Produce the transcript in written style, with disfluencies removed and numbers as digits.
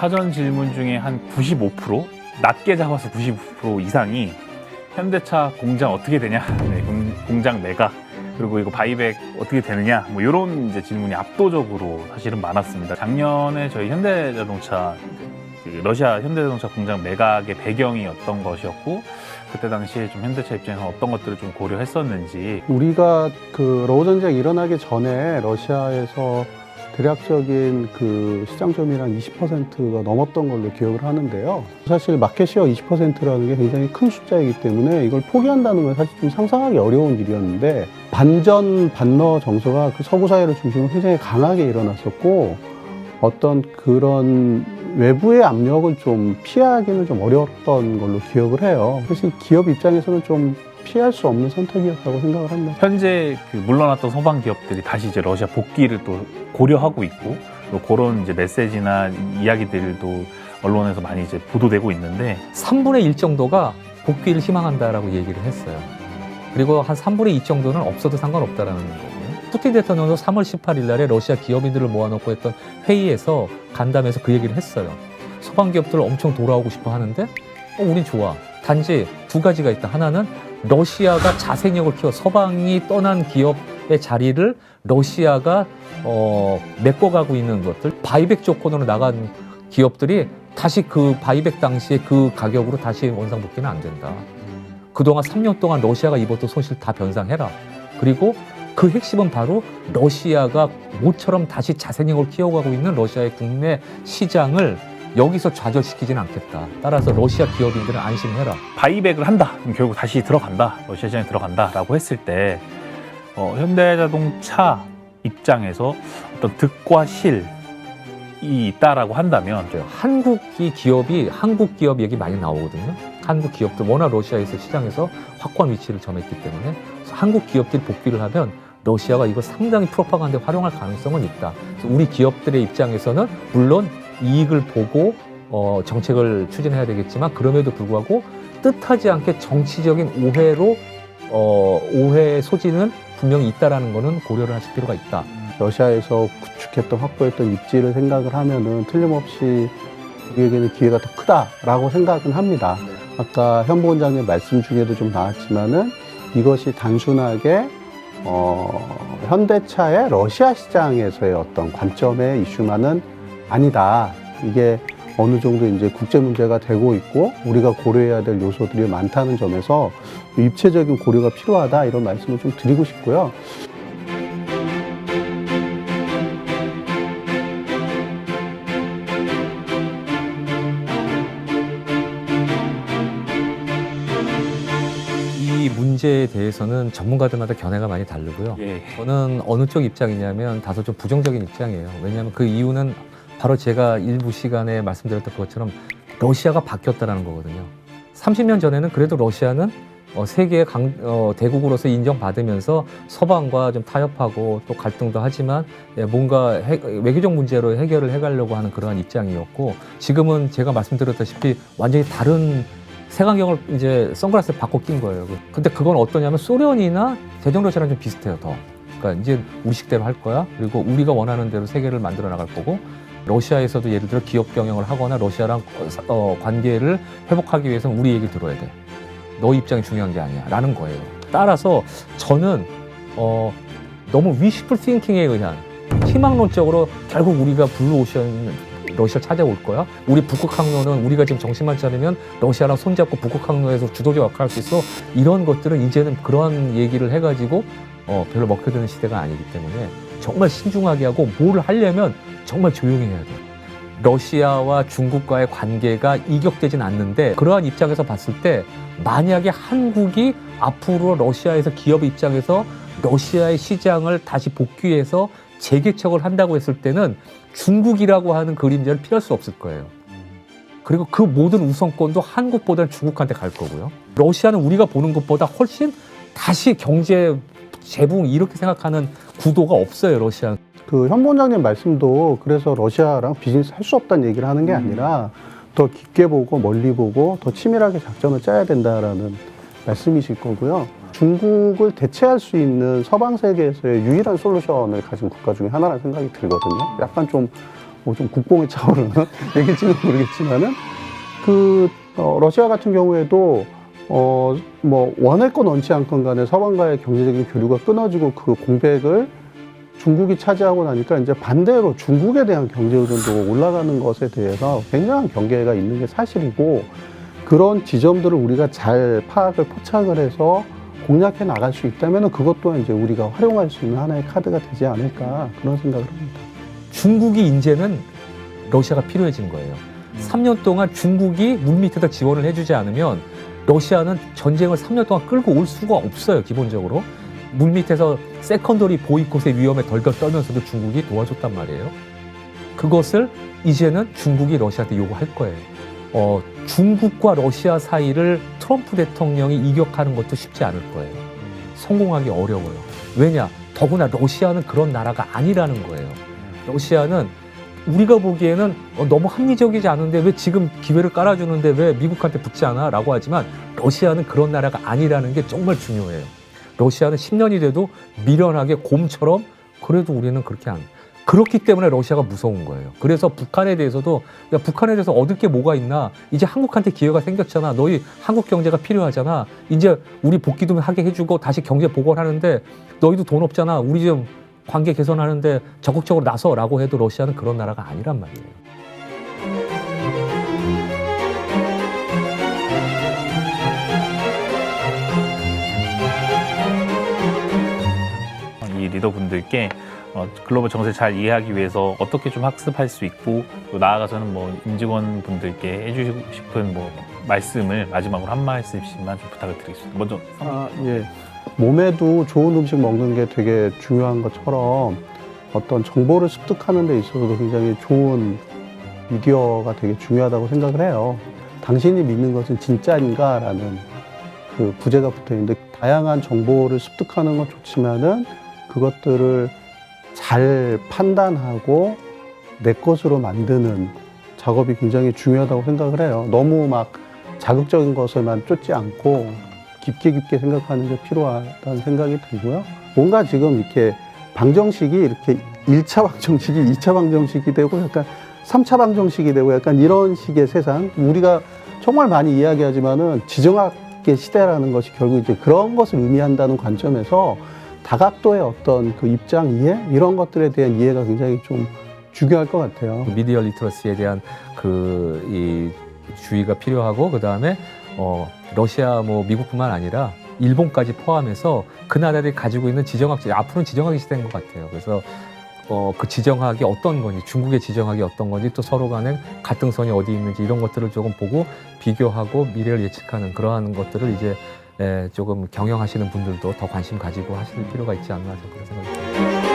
사전 질문 중에 한 95%? 낮게 잡아서 95% 이상이 현대차 공장 어떻게 되냐, 네, 공장 매각, 그리고 이거 바이백 어떻게 되느냐, 뭐 이런 이제 질문이 압도적으로 사실은 많았습니다. 작년에 저희 현대자동차, 러시아 현대자동차 공장 매각의 배경이 어떤 것이었고, 그때 당시에 좀 현대차 입장에서 어떤 것들을 좀 고려했었는지. 우리가 그 러우 전쟁이 일어나기 전에 러시아에서 대략적인 그 시장 점유율 20%가 넘었던 걸로 기억을 하는데요. 사실 마켓시어 20%라는 게 굉장히 큰 숫자이기 때문에 이걸 포기한다는 건 사실 좀 상상하기 어려운 일이었는데, 반전 반러 정서가 그 서구 사회를 중심으로 굉장히 강하게 일어났었고, 어떤 그런 외부의 압력을 좀 피하기는 좀 어려웠던 걸로 기억을 해요. 사실 기업 입장에서는 좀 피할 수 없는 선택이었다고 생각을 합니다. 현재 그 물러났던 서방 기업들이 다시 이제 러시아 복귀를 또 고려하고 있고, 또 그런 이제 메시지나 이야기들도 언론에서 많이 이제 보도되고 있는데, 3분의 1 정도가 복귀를 희망한다라고 얘기를 했어요. 그리고 한 3분의 2 정도는 없어도 상관없다라는 거고요. 푸틴 대통령도 3월 18일 날에 러시아 기업인들을 모아놓고 했던 회의에서 간담회에서 그 얘기를 했어요. 서방 기업들 엄청 돌아오고 싶어 하는데 우린 좋아. 단지 두 가지가 있다. 하나는 러시아가 자생력을 키워 서방이 떠난 기업의 자리를 러시아가 메꿔가고 있는 것들, 바이백 조건으로 나간 기업들이 다시 그 바이백 당시에 그 가격으로 다시 원상복귀는 안 된다. 그동안 3년 동안 러시아가 입었던 손실 다 변상해라. 그리고 그 핵심은 바로 러시아가 모처럼 다시 자생력을 키워가고 있는 러시아의 국내 시장을 여기서 좌절시키지는 않겠다. 따라서 러시아 기업인들은 안심해라. 바이백을 한다, 그럼 결국 다시 들어간다, 러시아 시장에 들어간다라고 했을 때 현대자동차 입장에서 어떤 득과 실이 있다라고 한다면, 한국 기업 얘기 많이 나오거든요. 한국 기업들 워낙 러시아에서 시장에서 확고한 위치를 점했기 때문에 한국 기업들이 복귀를 하면 러시아가 이거 상당히 프로파간다에 활용할 가능성은 있다. 그래서 우리 기업들의 입장에서는 물론 이익을 보고 정책을 추진해야 되겠지만, 그럼에도 불구하고 뜻하지 않게 정치적인 오해의 소지는 분명히 있다라는 거는 고려를 하실 필요가 있다. 러시아에서 구축했던 확보했던 입지를 생각을 하면은 틀림없이 우리에게는 기회가 더 크다라고 생각은 합니다. 아까 현 부원장님 말씀 중에도 좀 나왔지만은 이것이 단순하게 현대차의 러시아 시장에서의 어떤 관점의 이슈만은 아니다. 이게 어느 정도 이제 국제 문제가 되고 있고 우리가 고려해야 될 요소들이 많다는 점에서 입체적인 고려가 필요하다, 이런 말씀을 좀 드리고 싶고요. 이 문제에 대해서는 전문가들마다 견해가 많이 다르고요. 예. 저는 어느 쪽 입장이냐면 다소 좀 부정적인 입장이에요. 왜냐하면 그 이유는 바로 제가 일부 시간에 말씀드렸던 것처럼 러시아가 바뀌었다는 거거든요. 30년 전에는 그래도 러시아는 세계의 대국으로서 인정받으면서 서방과 좀 타협하고 또 갈등도 하지만 뭔가 외교적 문제로 해결을 해가려고 하는 그러한 입장이었고, 지금은 제가 말씀드렸다시피 완전히 다른 색안경을 이제 선글라스를 바꿔 낀 거예요. 근데 그건 어떠냐면 소련이나 대전러시아랑 좀 비슷해요, 더. 그러니까 이제 우리식대로 할 거야. 그리고 우리가 원하는 대로 세계를 만들어 나갈 거고, 러시아에서도 예를 들어 기업 경영을 하거나 러시아랑 관계를 회복하기 위해서는 우리 얘기를 들어야 돼. 너 입장이 중요한 게 아니야. 라는 거예요. 따라서 저는 너무 wishful thinking에 의한 희망론적으로 결국 우리가 블루오션 러시아 찾아올 거야. 우리 북극 항로는 우리가 지금 정신만 차리면 러시아랑 손잡고 북극 항로에서 주도적 역할을 할 수 있어. 이런 것들은 이제는 그런 얘기를 해가지고 별로 먹혀드는 시대가 아니기 때문에 정말 신중하게 하고 뭘 하려면 정말 조용히 해야 돼요. 러시아와 중국과의 관계가 이격되진 않는데, 그러한 입장에서 봤을 때 만약에 한국이 앞으로 러시아에서 기업 입장에서 러시아의 시장을 다시 복귀해서 재개척을 한다고 했을 때는 중국이라고 하는 그림자를 피할 수 없을 거예요. 그리고 그 모든 우선권도 한국보다는 중국한테 갈 거고요. 러시아는 우리가 보는 것보다 훨씬 다시 경제 재붕 이렇게 생각하는 구도가 없어요, 러시아는. 그 현 부원장님 말씀도 그래서 러시아랑 비즈니스 할 수 없다는 얘기를 하는 게 아니라 더 깊게 보고 멀리 보고 더 치밀하게 작전을 짜야 된다라는 말씀이실 거고요. 중국을 대체할 수 있는 서방 세계에서의 유일한 솔루션을 가진 국가 중에 하나라는 생각이 들거든요. 약간 좀 국뽕이 차오르는 얘기일지는 모르겠지만은 러시아 같은 경우에도 뭐 원했건 원치 않건 간에 서방과의 경제적인 교류가 끊어지고 그 공백을 중국이 차지하고 나니까 이제 반대로 중국에 대한 경제 의존도가 올라가는 것에 대해서 굉장한 경계가 있는 게 사실이고, 그런 지점들을 우리가 잘 파악을 포착을 해서 공략해 나갈 수 있다면 그것 또한 이제 우리가 활용할 수 있는 하나의 카드가 되지 않을까, 그런 생각을 합니다. 중국이 이제는 러시아가 필요해진 거예요. 3년 동안 중국이 물밑에서 지원을 해주지 않으면 러시아는 전쟁을 3년 동안 끌고 올 수가 없어요. 기본적으로 물밑에서 세컨더리 보이콧의 위험에 덜덜 떨면서도 중국이 도와줬단 말이에요. 그것을 이제는 중국이 러시아한테 요구할 거예요. 중국과 러시아 사이를 트럼프 대통령이 이격하는 것도 쉽지 않을 거예요. 성공하기 어려워요. 왜냐? 더구나 러시아는 그런 나라가 아니라는 거예요. 러시아는 우리가 보기에는 너무 합리적이지 않은데 왜 지금 기회를 깔아주는데 왜 미국한테 붙지 않아? 라고 하지만 러시아는 그런 나라가 아니라는 게 정말 중요해요. 러시아는 10년이 돼도 미련하게 곰처럼, 그래도 우리는 그렇게 그렇기 때문에 러시아가 무서운 거예요. 그래서 북한에 대해서도, 야, 북한에 대해서 얻을 게 뭐가 있나? 이제 한국한테 기회가 생겼잖아. 너희 한국 경제가 필요하잖아. 이제 우리 복귀 좀 하게 해주고 다시 경제 복원하는데 너희도 돈 없잖아. 우리 좀 관계 개선하는데 적극적으로 나서라고 해도 러시아는 그런 나라가 아니란 말이에요. 이 리더분들께 글로벌 정세 잘 이해하기 위해서 어떻게 좀 학습할 수 있고, 또 나아가서는 뭐 임직원 분들께 해주시고 싶은 뭐 말씀을 마지막으로 한 말씀씩만 좀 부탁을 드리겠습니다. 먼저 예. 몸에도 좋은 음식 먹는 게 되게 중요한 것처럼 어떤 정보를 습득하는 데 있어서도 굉장히 좋은 미디어가 되게 중요하다고 생각을 해요. 당신이 믿는 것은 진짜인가? 라는 그 부제가 붙어 있는데, 다양한 정보를 습득하는 건 좋지만은 그것들을 잘 판단하고 내 것으로 만드는 작업이 굉장히 중요하다고 생각을 해요. 너무 막 자극적인 것을만 쫓지 않고 깊게 생각하는 게 필요하다는 생각이 들고요. 뭔가 지금 이렇게 방정식이 이렇게 1차 방정식이 2차 방정식이 되고 약간 3차 방정식이 되고 약간 이런 식의 세상, 우리가 정말 많이 이야기하지만은 지정학의 시대라는 것이 결국 이제 그런 것을 의미한다는 관점에서 다각도의 어떤 그 입장 이해, 이런 것들에 대한 이해가 굉장히 좀 중요할 것 같아요. 미디어 리터러시에 대한 이 주의가 필요하고, 그 다음에 러시아 뭐 미국뿐만 아니라 일본까지 포함해서 그 나라들이 가지고 있는 앞으로는 지정학이 시대인 것 같아요. 그래서 그 지정학이 어떤 건지, 중국의 지정학이 어떤 건지, 또 서로 간의 갈등선이 어디 있는지, 이런 것들을 조금 보고 비교하고 미래를 예측하는 그러한 것들을 이제 조금 경영하시는 분들도 더 관심 가지고 하실 필요가 있지 않나, 그런 생각이 듭니다.